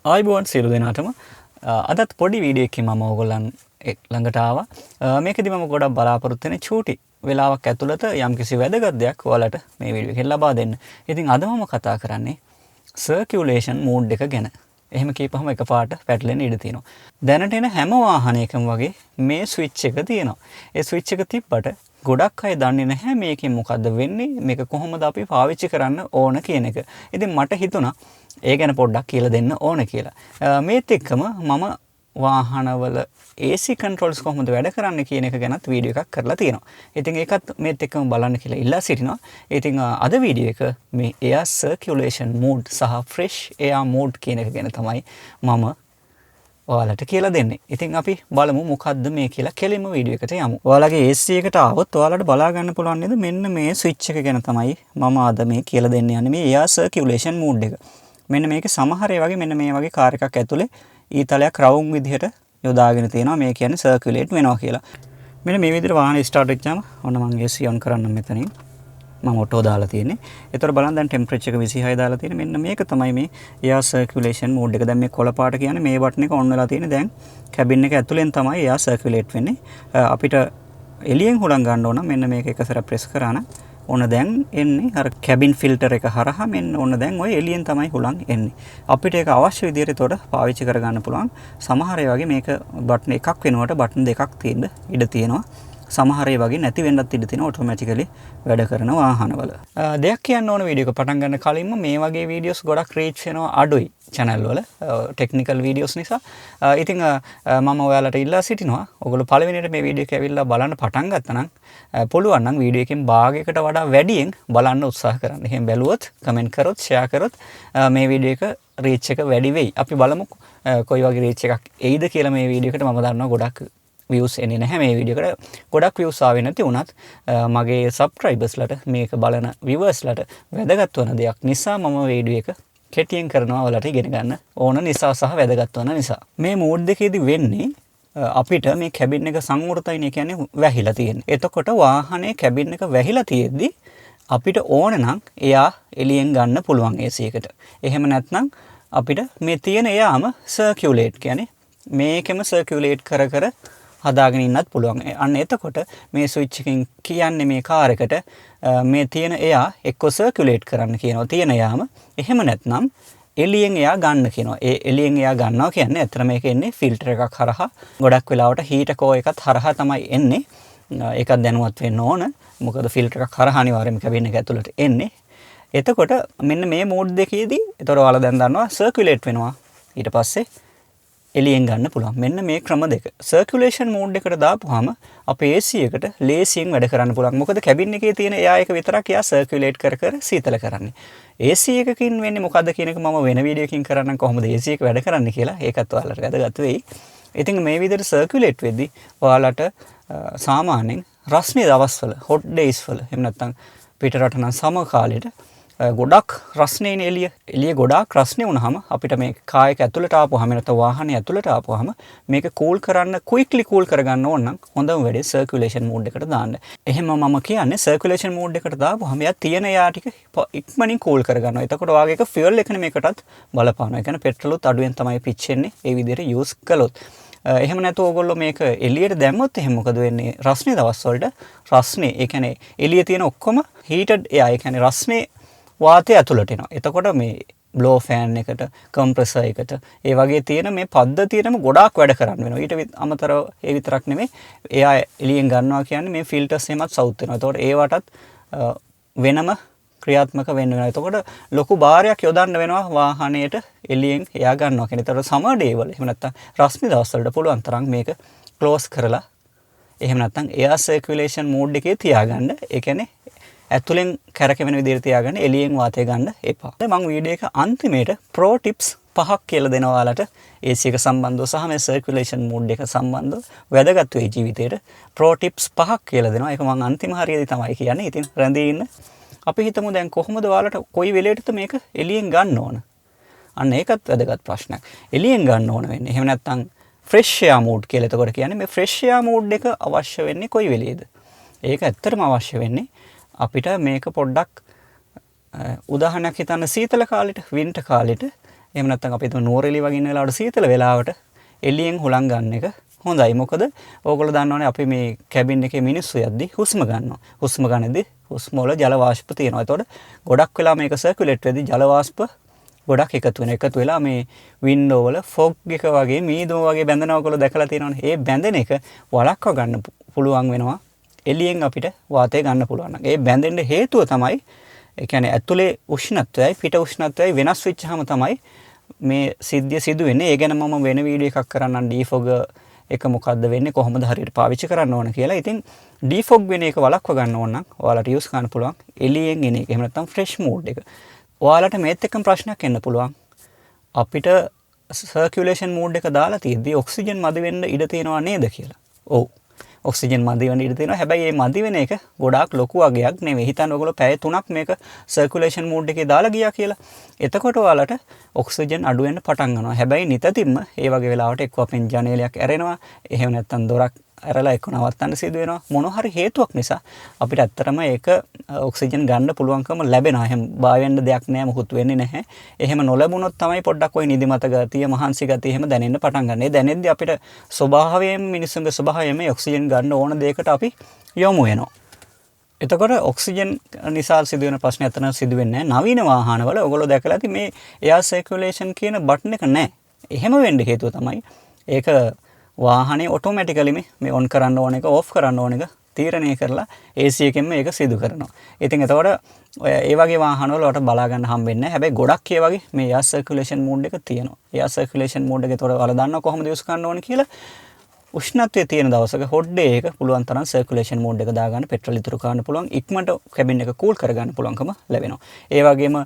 ආයිබෝන් සියලු දෙනාටම අදත් පොඩි වීඩියෝ එකකින් මම ඕගොල්ලන් ළඟට ආවා. මේකෙදි මම ගොඩක් බලාපොරොත්තු වෙන්නේ චූටි වෙලාවක් ඇතුළත යම්කිසි වැදගත් දෙයක් ඔයාලට මේ වීඩියෝ එකෙන් ලබා දෙන්න. ඉතින් අද මම කතා කරන්නේ සර්කියුලේෂන් මෝඩ් එක ගැන. එහෙම කියපුවම එකපාරට පැටලෙන්න ඉඩ තියෙනවා. දැනට එන හැම වාහනයකම වගේ මේ ස්විච් එක තියෙනවා. ඒ ස්විච් එක තිබ්බට ගොඩක් අය දන්නේ නැහැ මේකෙන් මොකද්ද වෙන්නේ, මේක කොහොමද අපි පාවිච්චි කරන්න ඕන කියන එක. ඉතින් මට හිතුණා ඒ ගැන පොඩ්ඩක් කියලා දෙන්න ඕන කියලා. මේත් එක්කම මම වාහනවල AC controls කොහොමද වැඩ කරන්නේ කියන එක ගැනත් වීඩියෝ එකක් කරලා තියෙනවා. ඉතින් ඒකත් මේත් එක්කම බලන්න කියලා ඉල්ලා සිටිනවා. ඉතින් අද වීඩියෝ එක මේ air circulation mode සහ fresh air mode කියන එක ගැන තමයි මම ඔයාලට කියලා දෙන්නේ. ඉතින් අපි බලමු මොකද්ද මේ කියලා කෙලින්ම වීඩියෝ එකට යමු. ඔයාලගේ AC එකට ආවොත් ඔයාලට බලා ගන්න පුළුවන් නේද මෙන්න මේ ස්විච් එක ගැන තමයි මම අද මේ කියලා දෙන්න යන්නේ මේ air circulation mode එක. මෙන්න මේක සමහර ඒ වගේ මෙන්න මේ වගේ කාර් එකක් ඇතුලේ ඊතලයක් රවුම් විදිහට යොදාගෙන තියෙනවා. මේ කියන්නේ සර්කියුලේට් වෙනවා කියලා. මෙන්න මේ විදිහට වාහනේ ස්ටාර්ට් වෙච්චාම ඔන්න මම AC ඔන් කරන්න මෙතනින්. මම ඔටෝ දාලා තියෙන්නේ. ඒතර බලන්න දැන් ටෙම්පරේචර් එක 26 දාලා තියෙන්නේ. මෙන්න මේක තමයි මේ එයාර් සර්කියුලේෂන් මෝඩ් එක. දැන් මේ කොළ පාට කියන්නේ මේ බටන් එක ඔන් වෙලා තියෙන්නේ. දැන් කැබින් එක ඇතුලෙන් තමයි එයාර් සර්කියුලේට් වෙන්නේ. අපිට එළියෙන් හුලං ගන්න ඕන මෙන්න මේක එක සැර ප්‍රෙස් කරා නම් ඔන්න දැන් එන්නේ අර කැබින් ෆිල්ටර් එක හරහා මෙන්න ඔන්න දැන් ඔය එළියෙන් තමයි හුලං එන්නේ. අපිට ඒක අවශ්‍ය විදිහට ඒතකොට පාවිච්චි කරගන්න පුළුවන්. සමහර ඒ වගේ මේක බටන් එකක් වෙනුවට බටන් දෙකක් තියෙන්න ඉඩ තියෙනවා. සමහර ඒ වගේ නැති වෙන්නත් ඉඩ තියෙනවා ඔටෝමැටිකලි වැඩ කරන වාහනවල. දෙයක් කියන්න ඕන වීඩියෝ එක පටන් ගන්න කලින්ම මේ වගේ වීඩියෝස් ගොඩක් රීච් වෙනවා අඩුයි channel වල ටෙක්නිකල් වීඩියෝස් නිසා. ඉතින් මම ඔයාලට ඉල්ලා සිටිනවා ඔයගොල්ලෝ පළවෙනියට මේ වීඩියෝ එක ඇවිල්ලා බලන්න පටන් ගත්තා නම් පුළුවන් නම් වීඩියෝ එකෙන් භාගයකට වඩා වැඩියෙන් බලන්න උත්සාහ කරන්න. එහෙම බැලුවොත් කමෙන්ට් කරොත් ෂෙයා කරොත් මේ වීඩියෝ එක රීච් එක වැඩි වෙයි. අපි බලමු කොයි වගේ රීච් එකක් එයිද කියලා මේ වීඩියෝ එකට. මම දන්නවා ගොඩක් views එන්නේ නැහැ මේ වීඩියෝ එකට. ගොඩක් views ආවේ නැති වුණත් මගේ subscribersලට මේක බලන viewersලට වැදගත් වන දෙයක් නිසා මම වීඩියෝ එක කෙටියෙන් කරනවා ඔයාලට ඉගෙන ගන්න ඕන නිසා සහ වැදගත් වන නිසා. මේ මෝඩ් දෙකේදී වෙන්නේ අපිට මේ කැබින් එක සංවෘතයිනේ කියන්නේ වැහිලා තියෙන්නේ. එතකොට වාහනේ කැබින් එක වැහිලා තියෙද්දි අපිට ඕන නම් එයා එළියෙන් ගන්න පුළුවන් AC එකට. එහෙම නැත්නම් අපිට මේ තියෙන එයාම සර්කියුලේට් කියන්නේ මේකෙම සර්කියුලේට් කර හදාගෙන ඉන්නත් පුළුවන්. අන්න එතකොට මේ ස්විච් එකකින් කියන්නේ මේ කාර් එකට මේ තියෙන එයා එක්ක සර්කියුලේට් කරන්න කියනවා තියෙන එයාම. එහෙම නැත්නම් එළියෙන් එයා ගන්න කියනවා. ඒ එළියෙන් එයා ගන්නවා කියන්නේ ඇත්තට මේක එන්නේ ෆිල්ටර් එකක් හරහා. ගොඩක් වෙලාවට හීටර් කෝ එකත් හරහා තමයි එන්නේ. ඒකත් දැනුවත් වෙන්න ඕන. මොකද ෆිල්ටර් එකක් හරහා අනිවාර්යයෙන්ම කැබින් එක ඇතුළට එන්නේ. එතකොට මෙන්න මේ මෝඩ් දෙකේදී ඒතර ඔයාලා දැන් දන්නවා සර්කියුලේට් වෙනවා. ඊට පස්සේ එළියෙන් ගන්න පුළුවන්. මෙන්න මේ ක්‍රම දෙක. සර්කියුලේෂන් මෝඩ් එකට දාපුවාම අපේ AC එකට ලේසියෙන් වැඩ කරන්න පුළුවන්. මොකද කැබින් එකේ තියෙන එයා එක විතරක් එයා සර්කියුලේට් කර සීතල කරන්නේ. AC එකකින් වෙන්නේ මොකද්ද කියන එක මම වෙන වීඩියෝ එකකින් කරන්නම් කොහොමද AC එක වැඩ කරන්නේ කියලා. ඒකත් ඔයාලට වැදගත් වෙයි. ඉතින් මේ විදිහට සර්කියුලේට් වෙද්දී ඔයාලට සාමාන්‍යයෙන් රස්නේ දවස්වල hot days වල එහෙම නැත්නම් පිටරට නම් සම කාලෙට ගොඩක් රස්නේනේ එළිය ගොඩාක් රස්නේ වුණාම අපිට මේ කායක ඇතුළට ආපුවාම නැත්නම් වාහනේ ඇතුළට ආපුවාම මේක කූල් කරන්න ක්වික්ලි කූල් කරගන්න ඕන නම් හොඳම වැඩේ සර්කියුලේෂන් මෝඩ් එකට දාන්න. එහෙම මම කියන්නේ සර්කියුලේෂන් මෝඩ් එකට දාපුවාම යා තියෙන යා ටික ඉක්මනින් කූල් කරගන්නවා. එතකොට වාගේ එක ෆියුල් එකනේ මේකටත් බලපානවා. ඒ කියන්නේ පෙට්‍රලුත් අඩුවෙන් තමයි පිච්චෙන්නේ ඒ විදිහට යූස් කළොත්. එහෙම නැතු ඕගොල්ලෝ මේක එළියට දැම්මොත් එහෙනම් මොකද වෙන්නේ? රස්නේ දවස් වලට රස්නේ ඒ කියන්නේ එළියේ තියෙන ඔක්කොම හීටඩ් එයා ඒ කියන්නේ රස්නේ වාතය ඇතුළට එනවා. එතකොට මේ බ්ලෝ ෆෑන් එකට, කම්ප්‍රෙසර් එකට ඒ වගේ තියෙන මේ පද්ධතියටම ගොඩාක් වැඩ කරන්න වෙනවා. ඊට අමතරව ඒ විතරක් නෙමෙයි එයා එළියෙන් ගන්නවා කියන්නේ මේ ෆිල්ටර්ස් එහෙමත් සවුත් වෙනවා. එතකොට ඒවටත් වෙනම ක්‍රියාත්මක වෙන්න වෙනවා. එතකොට ලොකු භාරයක් යොදන්න වෙනවා වාහනයට එළියෙන් එයා ගන්නවා කියන්නේ. එතකොට සමර් ඩේ වල එහෙම නැත්නම් රස්නේ දවස් වලට පුළුවන් තරම් මේක ක්ලෝස් කරලා එහෙම නැත්නම් එයාර් සර්කියුලේෂන් මෝඩ් එකේ තියාගන්න. ඒ කියන්නේ ඇතුලෙන් කැරකෙන විදිහට තියාගන්න එළියෙන් වාතය ගන්න එපා. මම වීඩියෝ එක අන්තිමේට ප්‍රෝ ටිප්ස් 5ක් කියලා දෙනවා ඔයාලට AC එක සම්බන්ධව සහ මේ සර්කියුලේෂන් මෝඩ් එක සම්බන්ධව වැදගත් වෙයි ජීවිතේට. ප්‍රෝ ටිප්ස් 5ක් කියලා දෙනවා. ඒක මම අන්තිම හරියදී තමයි කියන්නේ. ඉතින් රැඳී ඉන්න. අපි හිතමු දැන් කොහොමද ඔයාලට කොයි වෙලේටද මේක එළියෙන් ගන්න ඕන? අන්න ඒකත් වැදගත් ප්‍රශ්නයක්. එළියෙන් ගන්න ඕන වෙන්නේ. එහෙම නැත්නම් ෆ්‍රෙෂ් එයාර් මෝඩ් කියලා එතකොට කියන්නේ මේ ෆ්‍රෙෂ් එයාර් මෝඩ් එක අවශ්‍ය වෙන්නේ කොයි වෙලේද? ඒක ඇත්තටම අවශ්‍ය වෙන්නේ අපිට මේක පොඩ්ඩක් උදාහරණයක් හිතන්න සීතල කාලෙට වින්ටර් කාලෙට එහෙම නැත්නම් අපි හිතමු නෝරෙලි වගේ ඉන්න වෙලාවට සීතල වෙලාවට එළියෙන් හුලං ගන්න එක හොඳයි. මොකද ඕගොල්ලෝ දන්නවනේ අපි මේ කැබින් එකේ මිනිස්සු යද්දි හුස්ම ගන්නවා. හුස්ම ගන්නදී හුස්ම වල ජල වාෂ්ප තියෙනවා. ඒතකොට ගොඩක් වෙලා මේක සර්කියුලේට් වෙද්දී ජල වාෂ්ප ගොඩක් එකතු වෙනවා. එකතු වෙලා මේ වින්ඩෝ වල ෆොග් එක වගේ මීදුම වගේ බැඳෙනවා ඔයගොල්ලෝ දැකලා තියෙනවනේ. ඒ බැඳෙන එක වළක්වා ගන්න පුළුවන් වෙනවා. එළියෙන් අපිට වාතය ගන්න පුළුවන්. ඒ බැඳෙන්න හේතුව තමයි ඒ කියන්නේ ඇතුලේ උෂ්ණත්වයයි පිට උෂ්ණත්වයයි වෙනස් වෙච්චාම තමයි මේ සිද්ධිය සිදු වෙන්නේ. ඒ ගැන මම වෙන වීඩියෝ එකක් කරන්නම් ඩීෆොග් එක මොකද්ද වෙන්නේ කොහොමද හරියට පාවිච්චි කරන්න ඕන කියලා. ඉතින් ඩීෆොග් වෙන එක වළක්වා ගන්න ඕන නම් ඔයාලට යූස් කරන්න පුළුවන් එළියෙන් එන එක. එහෙම නැත්නම් ෆ්‍රෙෂ් මූඩ් එක. ඔයාලට මේත් එක්කම ප්‍රශ්නයක් එන්න පුළුවන්. අපිට සර්කියුලේෂන් මූඩ් එක දාලා තියෙද්දි ඔක්සිජන් මදි වෙන්න ඉඩ තියෙනවා නේද කියලා. ඔව්. ඔක්සිජන් මදි වෙන්න ඉඩ තියෙනවා. හැබැයි මේ මදි වෙන එක ගොඩාක් ලොකු වගයක් නෙවෙයි. හිතන්න ඔයගොල්ලෝ පැය 3ක් මේක සර්කියුලේෂන් මූඩ් එකේ දාලා ගියා කියලා. එතකොට ඔයාලට ඔක්සිජන් අඩු වෙන්න පටන් ගන්නවා. හැබැයි නිතින්ම ඒ වගේ වෙලාවට එක්ක අපෙන් ජනේලයක් ඇරෙනවා. එහෙම නැත්නම් දොරක් ඇරලා එක්ක නවත්තන්න සිදු වෙනවා. මොන හරි හේතුවක් නිසා අපිට ඇත්තටම ඒක ඔක්සිජන් ගන්න පුළුවන්කම ලැබෙනවා. එහෙම බය වෙන්න දෙයක් නෑ, මොකුත් වෙන්නේ නැහැ. එහෙම නොලැබුණොත් තමයි පොඩ්ඩක් ওই නිදිමත ගතිය, මහන්සි ගතිය එහෙම දැනෙන්න පටන් ගන්න. ඒ දැනෙද්දි අපිට ස්වභාවයෙන්ම මිනිස්සුන්ගේ ස්වභාවයෙන්ම ඔක්සිජන් ගන්න ඕන දෙයකට අපි යොමු වෙනවා. එතකොට ඔක්සිජන් නිසා සිදුවෙන ප්‍රශ්න අතන සිදු වෙන්නේ නැහැ. නවීන වාහනවල ඔයගොල්ලෝ දැකලා ඇති මේ එයාර් සර්කියුලේෂන් කියන බටන් එක නැහැ. එහෙම වෙන්න හේතුව තමයි ඒක වාහනේ ඔටෝමැටිකලි මේ ඔන් කරන්න ඕන එක ඕෆ් කරන්න ඕන එක තීරණය කරලා AC එකෙන් මේක සිදු කරනවා. ඉතින් එතකොට ඔය ඒ වගේ වාහනවල ඔයාලට බලා ගන්න හම්බෙන්නේ නැහැ. හැබැයි ගොඩක් ඒ වගේ මේ එයාර් සර්කියුලේෂන් මෝඩ් එක තියෙනවා. එයාර් සර්කියුලේෂන් මෝඩ් එක ඒතකොට ඔයාලා දන්නවා කොහොමද යූස් කරන්න ඕන කියලා. උෂ්ණත්වයේ තියෙන දවසක හොට් ඩේ එක පුළුවන් තරම් සර්කියුලේෂන් මෝඩ් එක දාගන්න පෙට්‍රල් ඉතුරු කරන්න පුළුවන්. ඉක්මනට කැබින් එක කූල් කරගන්න පුළුවන්කම ලැබෙනවා. ඒ වගේම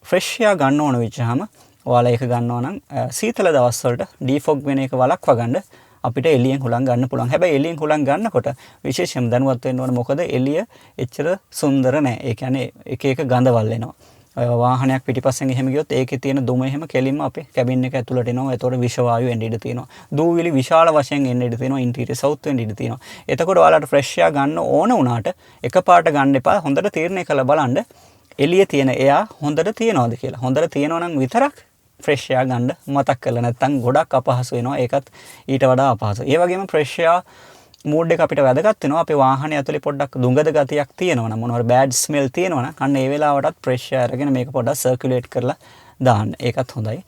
ෆ්‍රෙෂ් එයා ගන්න ඕන වෙච්චාම ඔයාලා ඒක ගන්නවා නම් සීතල දවස් වලට ඩීෆොග් වෙන එක වළක්වා ගන්න අපිට එළියෙන් හුලං ගන්න පුළුවන්. හැබැයි එළියෙන් හුලං ගන්නකොට විශේෂයෙන් දැනුවත් වෙන්න ඕන. මොකද එළිය එච්චර සුන්දර නැහැ. ඒ කියන්නේ එක එක ගඳවල් එනවා. වාහනයක් පිටිපස්සෙන් එහෙම ගියොත් ඒකේ තියෙන දුම එහෙම කෙලින්ම අපේ කැබින් එක ඇතුළට එනවා. ඒතකොට විෂ වායු එන්න ඉඩ තියෙනවා. දූවිලි විශාල වශයෙන් එන්න ඉඩ තියෙනවා. ඉන්ටීරියර් සවුත් වෙන්න ඉඩ තියෙනවා. එතකොට ඔයාලට ෆ්‍රෙෂ් එයා ගන්න ඕන වුණාට එකපාරට ගන්න එපා. හොඳට තීරණය කරලා බලන්න එළියේ තියෙන එයා හොඳට තියනවද කියලා. හොඳට තියනවා නම් විතරක් ෆ්‍රෙෂ් එයා ගන්න මතක් කරලා නැත්නම් ගොඩක් අපහසු වෙනවා. ඒකත් ඊට වඩා අපහසුයි. ඒ වගේම ෆ්‍රෙෂ් එයා මූඩ් එක අපිට වැදගත් වෙනවා. අපේ වාහනේ ඇතුලේ පොඩ්ඩක් දුඟද ගතියක් තියෙනවා නම් මොනවා බෑඩ් ස්මෙල් තියෙනවා නම් අන්න ඒ වෙලාවටත් ෆ්‍රෙෂ් එයා අරගෙන මේක පොඩ්ඩක් සර්කියුලේට් කරලා දාන්න. ඒකත් හොඳයි.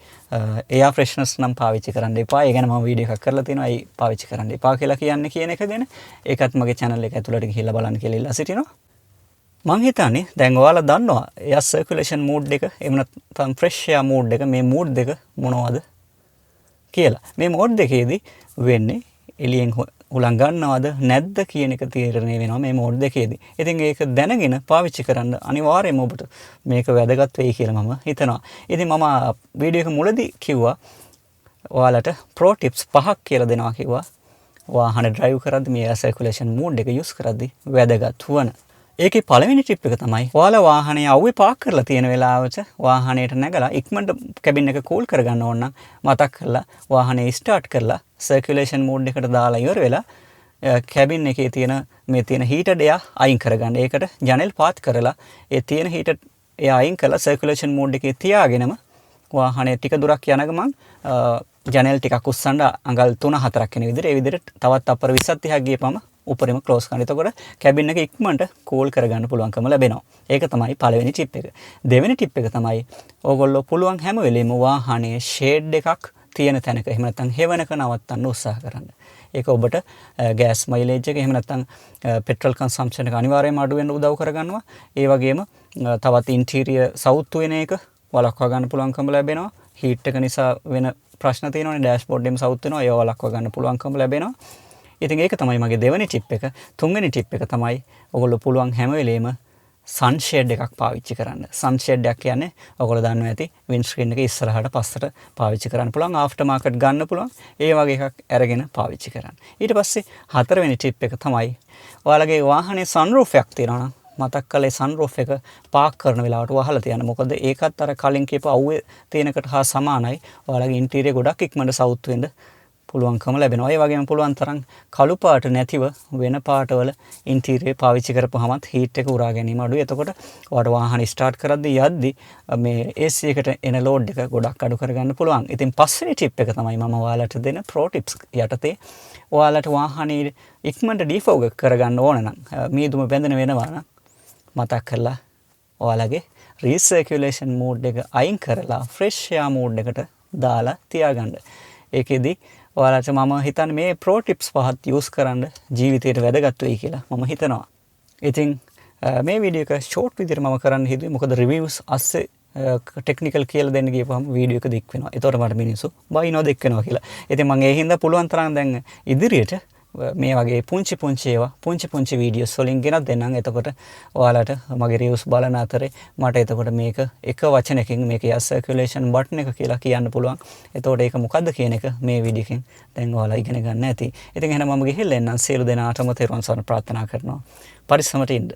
එයා ෆ්‍රෙෂ්නස් නම් පාවිච්චි කරන්න එපා. ඒ ගැන මම වීඩියෝ එකක් කරලා තියෙනවා. ඒ පාවිච්චි කරන්න එපා කියලා කියන්නේ කියන එක ගැන. ඒකත් මගේ channel එක ඇතුළට ගිහිල්ලා බලන්න කියලා ඉල්ලා සිටිනවා. මං හිතන්නේ දැන් ඔයාලා දන්නවා එයා සර්කියුලේෂන් මූඩ් එක එහෙම නැත්නම් ෆ්‍රෙෂ් එයා මූඩ් එක මේ මූඩ් දෙක මොනවද කියලා. මේ මූඩ් දෙකේදී වෙන්නේ එළියෙන් හුලං ගන්නවද නැද්ද කියන එක තීරණය වෙනවා මේ මෝඩ් දෙකේදී. ඉතින් ඒක දැනගෙන පාවිච්චි කරන්න අනිවාර්යයෙන්ම ඔබට මේක වැදගත් වෙයි කියලා මම හිතනවා. ඉතින් මම වීඩියෝ එක මුලදී කිව්වා ඔයාලට ප්‍රෝ ටිප්ස් 5ක් කියලා දෙනවා කිව්වා. වාහන ඩ්‍රයිව් කරද්දී මේ සර්කියුලේෂන් මෝඩ් එක යූස් කරද්දී වැදගත් වන. ඒකේ පළවෙනි ටිප් එක තමයි ඔයාලා වාහනේ අවුවේ පාක් කරලා තියෙන වෙලාවට වාහනේට නැගලා ඉක්මනට කැබින් එක කූල් කරගන්න ඕන නම් මතක් කරලා වාහනේ ස්ටාර්ට් කරලා සර්කියුලේෂන් මෝඩ් එකට දාලා ඉවර වෙලා කැබින් එකේ තියෙන මේ තියෙන හීටර් එයා අයින් කරගන්න. ඒකට ජනෙල් පාත් කරලා ඒ තියෙන හීටර් එයා අයින් කරලා සර්කියුලේෂන් මෝඩ් එකේ තියාගෙනම වාහනේ ටික දුරක් යන ගමන් ජනෙල් ටිකක් උස්සන්න අඟල් 3-4ක් වෙන විදිහට ඒ විදිහට තවත් අපර 20-30ක් ගියපම උඩරිම ක්ලෝස් කරන්න. එතකොට කැබින් එක ඉක්මනට කූල් කරගන්න පුළුවන්කම ලැබෙනවා. ඒක තමයි පළවෙනි ටිප් එක. දෙවෙනි ටිප් එක තමයි ඕගොල්ලෝ පුළුවන් හැම වෙලෙම වාහනේ ෂේඩ් එකක් තියෙන තැනක එහෙම නැත්නම් හෙවණක නවත්තන්න උත්සාහ කරන්න. ඒක ඔබට ගෑස් මයිලේජ් එක එහෙම නැත්නම් පෙට්‍රල් කන්සම්ප්ෂන් එක අනිවාර්යයෙන්ම අඩු වෙන්න උදව් කරගන්නවා. ඒ වගේම තවත් ඉන්ටීරියර් සවුත් වෙන එක වළක්වා ගන්න පුළුවන්කම ලැබෙනවා. හීට් එක නිසා වෙන ප්‍රශ්න තියෙනවනේ ඩෑෂ්බෝඩ් එකෙම සවුත් වෙනවා. ඒව වළක්වා ගන්න පුළුවන්කම ලැබෙනවා. ඉතින් ඒක තමයි මගේ දෙවෙනි ටිප් එක. තුන්වෙනි ටිප් එක තමයි ඔයගොල්ලෝ පුළුවන් හැම වෙලේම සන්ෂේඩ් එකක් පාවිච්චි කරන්න. සන්ෂේඩ් එකක් කියන්නේ ඔයගොල්ලෝ දන්නවා ඇති වින්ඩ් ස්ක්‍රීන් එක ඉස්සරහට පස්සට පාවිච්චි කරන්න පුළුවන්. ආෆ්ටර් මාකට් ගන්න පුළුවන්. ඒ වගේ එකක් අරගෙන පාවිච්චි කරන්න. ඊට පස්සේ හතරවෙනි ටිප් එක තමයි ඔයාලගේ වාහනේ සන්රූෆ් එකක් තියෙනවා නම් මතක් කළේ සන්රූෆ් එක පාක් කරන වෙලාවට වහලා තියන්න. මොකද ඒකත් අර කලින් කියපු අවුවේ තියෙනකට හා සමානයි. ඔයාලගේ ඉන්ටීරියර් ගොඩක් ඉක්මනට සවුත් වෙන්න පුළුවන්කම ලැබෙනවා. ඒ වගේම පුළුවන් තරම් කළු පාට නැතිව වෙන පාටවල ඉන්ටීරියර් පාවිච්චි කරපුවාමත් හීට් එක උරා ගැනීම අඩුයි. එතකොට ඔයාලට වාහනේ ස්ටාර්ට් කරද්දී යද්දී මේ AC එකට එන ලෝඩ් එක ගොඩක් අඩු කරගන්න පුළුවන්. ඉතින් පස්වෙනි ටිප් එක තමයි මම ඔයාලට දෙන ප්‍රෝ ටිප්ස් යටතේ ඔයාලට වාහනේ ඉක්මනට ඩිෆෝග් කරගන්න ඕන නම් මීදුම බැඳෙන වෙනවා නම් මතක් කරලා ඔයාලගේ රීසර්කියුලේෂන් මෝඩ් එක අයින් කරලා ෆ්‍රෙෂ් එයාර් මෝඩ් එකට දාලා තියාගන්න. ඒකෙදි ඔයාලට මම හිතන්නේ මේ ප්‍රෝ ටිප්ස් පහත් යූස් කරන්න ජීවිතේට වැදගත් වෙයි කියලා මම හිතනවා. ඉතින් මේ වීඩියෝ එක ෂෝට් විදිහට මම කරන්න හිතුවේ මොකද රිවිව්ස් අස්සේ ටෙක්නිකල් කියලා දෙන්න ගියපුවම වීඩියෝ එක දික් වෙනවා. ඒතකොට මට මිනිස්සු බයිනවා දෙක් වෙනවා කියලා. ඉතින් මම ඒ හින්දා පුළුවන් තරම් දැන් ඉදිරියට මේ වගේ පුංචි වීඩියෝස් වලින් ගෙනත් දෙන්නම්. එතකොට ඔයාලට මගේ රිවිව්ස් බලන අතරේ මට එතකොට මේක එක වචනකින් මේක සර්කියුලේෂන් බටන් එක කියලා කියන්න පුළුවන්. එතකොට ඒක මොකද්ද කියන එක මේ වීඩියෝ එකෙන් දැන් ඔයාලා ඉගෙන ගන්න ඇති. ඉතින් එහෙනම් මම ගිහිල්ලා එන්නම්. සියලු දෙනාටම තෙරුවන් සරණ ප්‍රාර්ථනා කරනවා. පරිස්සමට ඉන්න.